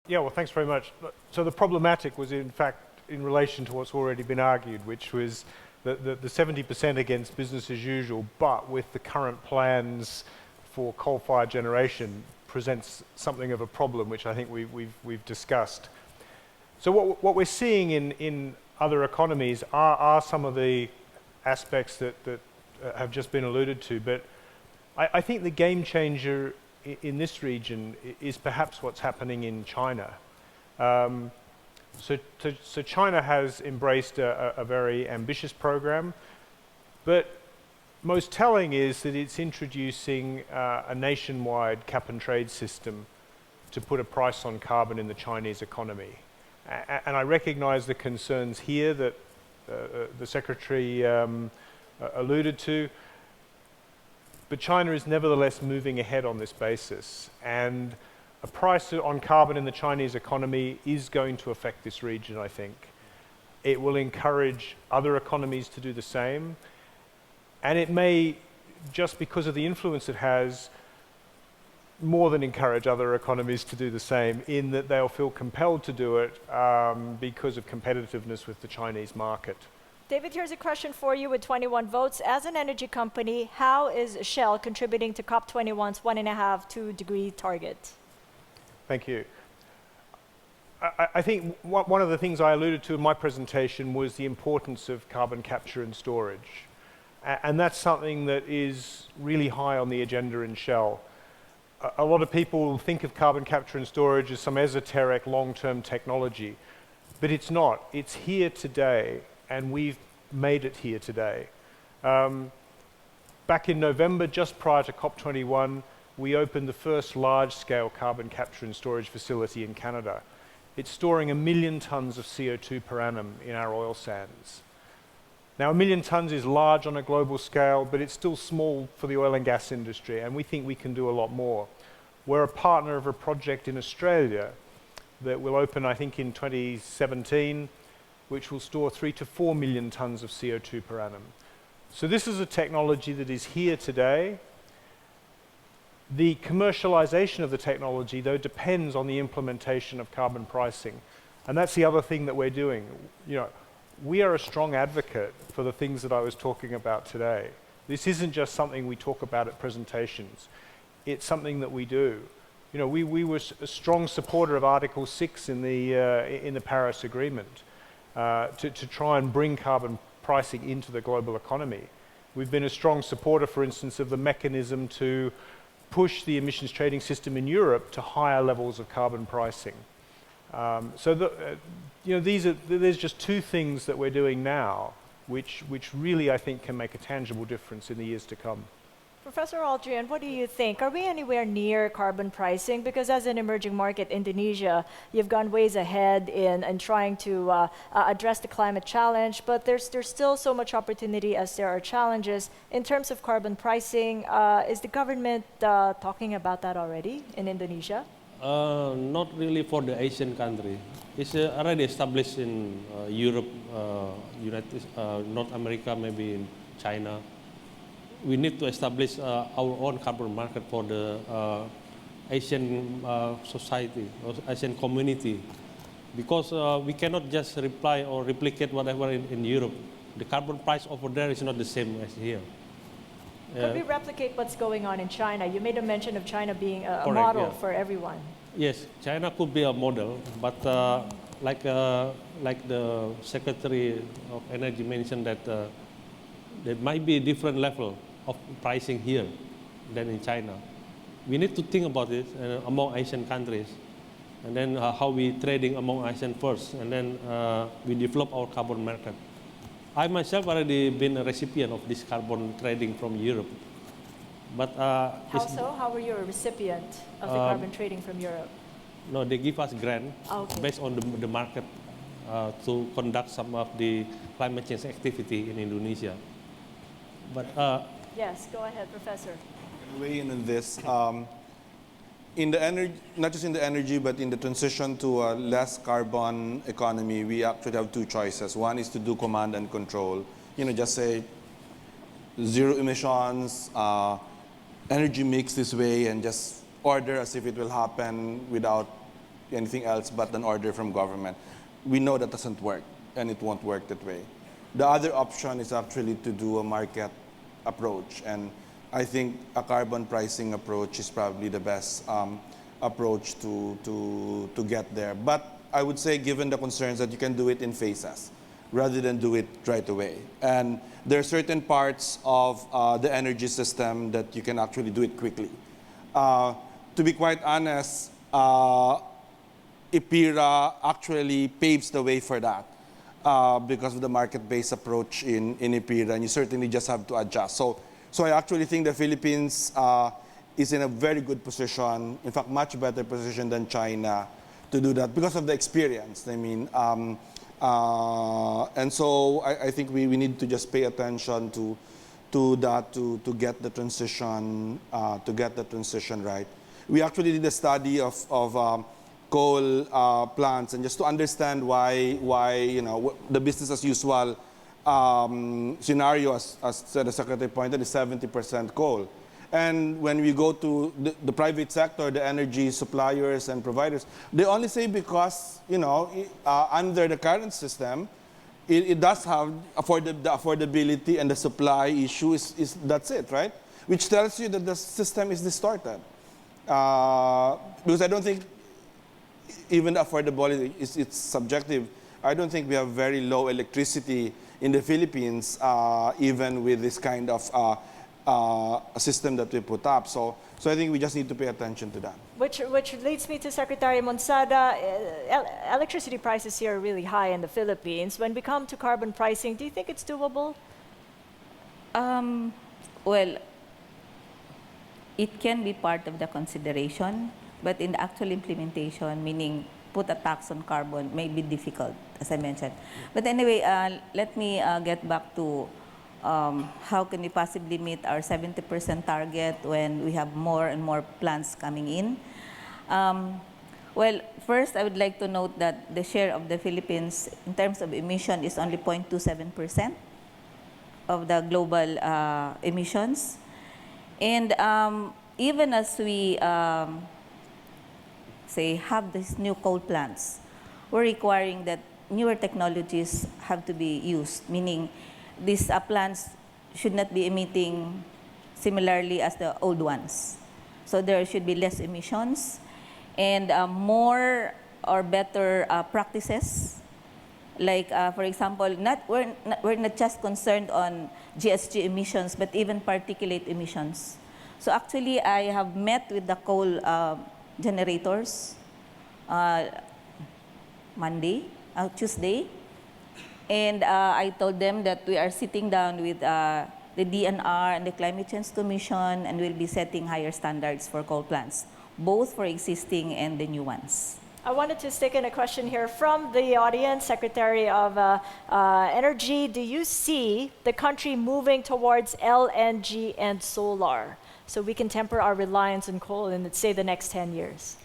Yeah, well, thanks very much. So the problematic was, in fact, in relation to what's already been argued, which was the 70% against business as usual, but with the current plans for coal-fired generation presents something of a problem, which I think we've discussed. So what we're seeing in other economies are some of the aspects that have just been alluded to, but I think the game changer in this region is perhaps what's happening in China. So China has embraced a very ambitious program, but most telling is that it's introducing a nationwide cap and trade system to put a price on carbon in the Chinese economy. And I recognize the concerns here that the Secretary alluded to, but China is nevertheless moving ahead on this basis. And a price on carbon in the Chinese economy is going to affect this region, I think. It will encourage other economies to do the same. And it may, just because of the influence it has, more than encourage other economies to do the same, in that they'll feel compelled to do it because of competitiveness with the Chinese market. David, here's a question for you with 21 votes. As an energy company, how is Shell contributing to COP21's 1.5–2 degree target? Thank you. I think one of the things I alluded to in my presentation was the importance of carbon capture and storage. And that's something that is really high on the agenda in Shell. A lot of people think of carbon capture and storage as some esoteric long-term technology, but it's not. It's here today, and we've made it here today. Back in November, just prior to COP21, we opened the first large-scale carbon capture and storage facility in Canada. It's storing 1 million tons of CO2 per annum in our oil sands. Now, 1 million tons is large on a global scale, but it's still small for the oil and gas industry, and we think we can do a lot more. We're a partner of a project in Australia that will open, I think, in 2017, which will store 3 to 4 million tons of CO2 per annum. So this is a technology that is here today. The commercialization of the technology, though, depends on the implementation of carbon pricing. And that's the other thing that we're doing. We are a strong advocate for the things that I was talking about today. This isn't just something we talk about at presentations. It's something that we do. We were a strong supporter of Article 6 in the Paris Agreement to try and bring carbon pricing into the global economy. We've been a strong supporter, for instance, of the mechanism to push the emissions trading system in Europe to higher levels of carbon pricing. There's just two things that we're doing now, which really, I think, can make a tangible difference in the years to come. Professor Aldrian, what do you think? Are we anywhere near carbon pricing? Because as an emerging market, Indonesia, you've gone ways ahead in trying to address the climate challenge, but there's still so much opportunity as there are challenges. In terms of carbon pricing, is the government talking about that already in Indonesia? Not really for the Asian country. It's already established in Europe, North America, maybe in China. We need to establish our own carbon market for the Asian society or Asian community, because we cannot just reply or replicate whatever in Europe. The carbon price over there is not the same as here. Could we replicate what's going on in China? You made a mention of China being a Correct, model for everyone. Yes, China could be a model, but like the Secretary of Energy mentioned that there might be a different level of pricing here than in China. We need to think about it among Asian countries, and then how we trading among Asian first, and then we develop our carbon market. I myself already been a recipient of this carbon trading from Europe. But how so? How were you a recipient of the carbon trading from Europe? No, they give us grant based on the market to conduct some of the climate change activity in Indonesia. But yes, go ahead, Professor. Weigh in on this. In the energy, not just in the energy, but in the transition to a less carbon economy, we actually have two choices. One is to do command and control. Just say zero emissions, energy mix this way, and just order as if it will happen without anything else but an order from government. We know that doesn't work, and it won't work that way. The other option is actually to do a market approach, and I think a carbon pricing approach is probably the best approach to get there. But I would say, given the concerns, that you can do it in phases rather than do it right away. And there are certain parts of the energy system that you can actually do it quickly. To be quite honest, IPIRA actually paves the way for that because of the market-based approach in IPIRA, and you certainly just have to adjust. So I actually think the Philippines is in a very good position, in fact, much better position than China to do that because of the experience. I mean, and so I think we need to just pay attention to that to get the transition right. We actually did a study of coal plants, and just to understand why the business as usual scenario, as the Secretary pointed, is 70% coal. And when we go to the private sector, the energy suppliers and providers, they only say because, under the current system, it does have the affordability and the supply issue that's it, right? Which tells you that the system is distorted. Because I don't think even the affordability it's subjective. I don't think we have very low electricity in the Philippines, even with this kind of system that we put up. So I think we just need to pay attention to that. Which leads me to Secretary Monsada. Electricity prices here are really high in the Philippines. When we come to carbon pricing, do you think it's doable? Well, it can be part of the consideration, but in the actual implementation, meaning put a tax on carbon, may be difficult, as I mentioned. But anyway, let me get back to how can we possibly meet our 70% target when we have more and more plants coming in. Well, first, I would like to note that the share of the Philippines in terms of emission is only 0.27% of the global emissions. And even as we say have these new coal plants, we're requiring that newer technologies have to be used, meaning these plants should not be emitting similarly as the old ones. So there should be less emissions and more or better practices. Like, for example, we're not just concerned on GHG emissions, but even particulate emissions. So actually, I have met with the coal generators Tuesday, and I told them that we are sitting down with the DNR and the Climate Change Commission, and we'll be setting higher standards for coal plants, both for existing and the new ones. I wanted to stick in a question here from the audience. Secretary of Energy, do you see the country moving towards LNG and solar so we can temper our reliance on coal in, let's say, the next 10 years?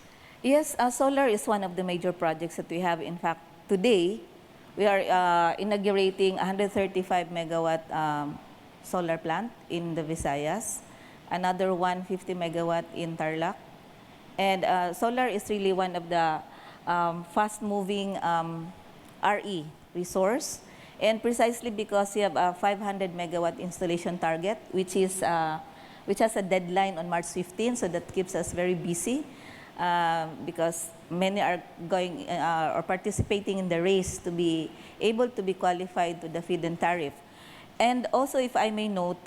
Yes, solar is one of the major projects that we have. In fact, today, we are inaugurating a 135 megawatt solar plant in the Visayas, another 150 megawatt in Tarlac. And solar is really one of the fast-moving RE resource, and precisely because we have a 500 megawatt installation target, which has a deadline on March 15, so that keeps us very busy because many are going or participating in the race to be able to be qualified to the feed-in tariff. And also, if I may note,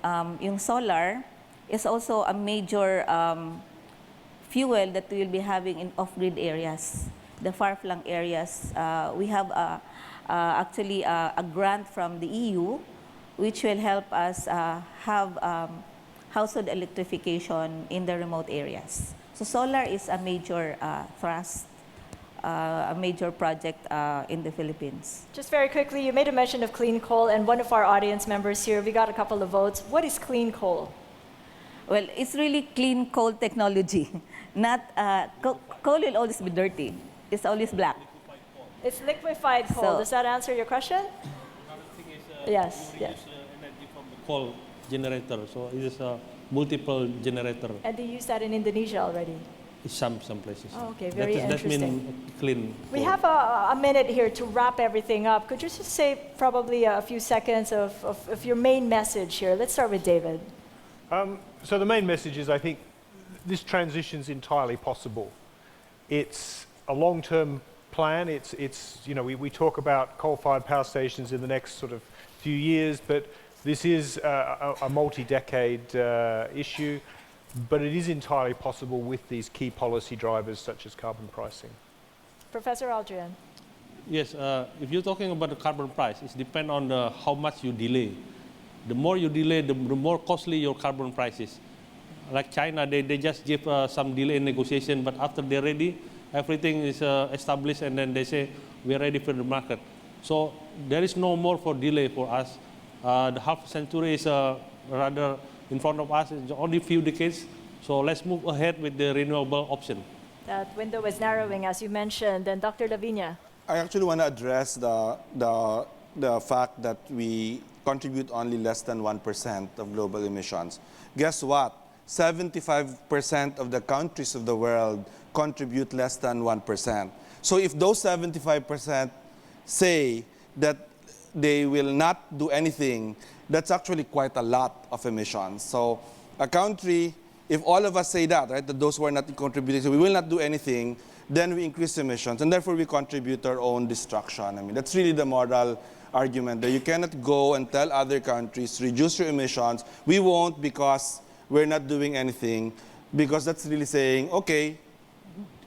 yung solar is also a major fuel that we will be having in off-grid areas, the far-flung areas. We have actually a grant from the EU, which will help us have household electrification in the remote areas. So solar is a major thrust, a major project in the Philippines. Just very quickly, you made a mention of clean coal, and one of our audience members here, we got a couple of votes. What is clean coal? Well, it's really clean coal technology. Not coal will always be dirty. It's always black. It's liquefied coal. So, does that answer your question? Another thing is Yes, we yes. use energy from the coal generator. So it is a multiple generator. And they use that in Indonesia already. some places. Oh, okay, very That interesting. means clean. We for- have a minute here to wrap everything up. Could you just say probably a few seconds of your main message here? Let's start with David. So the main message is, I think this transition's entirely possible. It's a long-term plan. It's you know, we talk about coal-fired power stations in the next sort of few years, but this is a multi-decade issue. But it is entirely possible with these key policy drivers such as carbon pricing. Professor Aldrian. Yes, if you're talking about the carbon price, it depends on how much you delay. The more you delay, the more costly your carbon price is. Like China, they just give some delay in negotiation, but after they're ready, everything is established, and then they say, we're ready for the market. So there is no more for delay for us. The half century is rather in front of us. It's only a few decades. So let's move ahead with the renewable option. That window is narrowing, as you mentioned. And Dr. Lavinia. I actually want to address the fact that we contribute only less than 1% of global emissions. Guess what? 75% of the countries of the world contribute less than 1%. So if those 75% say that they will not do anything, that's actually quite a lot of emissions. So a country, if all of us say that, right, that those who are not contributing, so we will not do anything, then we increase emissions, and therefore we contribute our own destruction. I mean, that's really the moral argument, that you cannot go and tell other countries, reduce your emissions. We won't because we're not doing anything, because that's really saying, okay,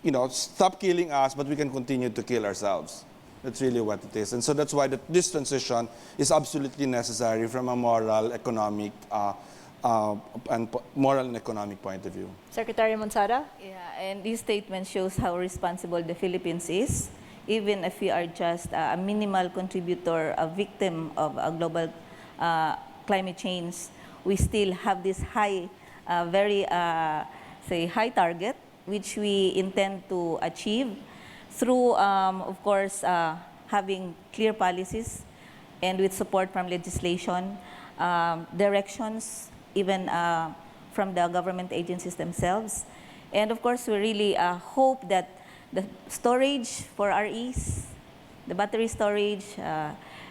you know, stop killing us, but we can continue to kill ourselves. That's really what it is. And so that's why this transition is absolutely necessary from a moral, economic, and economic point of view. Secretary Monsada? Yeah, and this statement shows how responsible the Philippines is, even if we are just a minimal contributor, a victim of a global climate change. We still have this high, very, high target, which we intend to achieve through, of course, having clear policies and with support from legislation, directions, even from the government agencies themselves. And of course, we really hope that the storage for REs, the battery storage,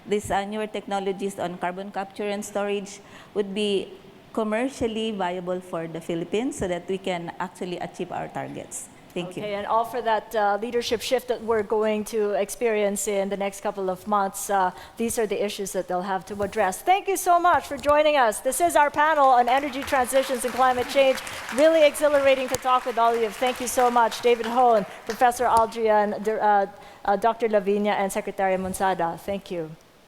these newer technologies on carbon capture and storage would be commercially viable for the Philippines so that we can actually achieve our targets. Thank you. Okay, and all for that leadership shift that we're going to experience in the next couple of months. These are the issues that they'll have to address. Thank you so much for joining us. This is our panel on energy transitions and climate change. Really exhilarating to talk with all of you. Thank you so much, David Hone, Professor Aldrian, Dr. Lavinia, and Secretary Monsada. Thank you.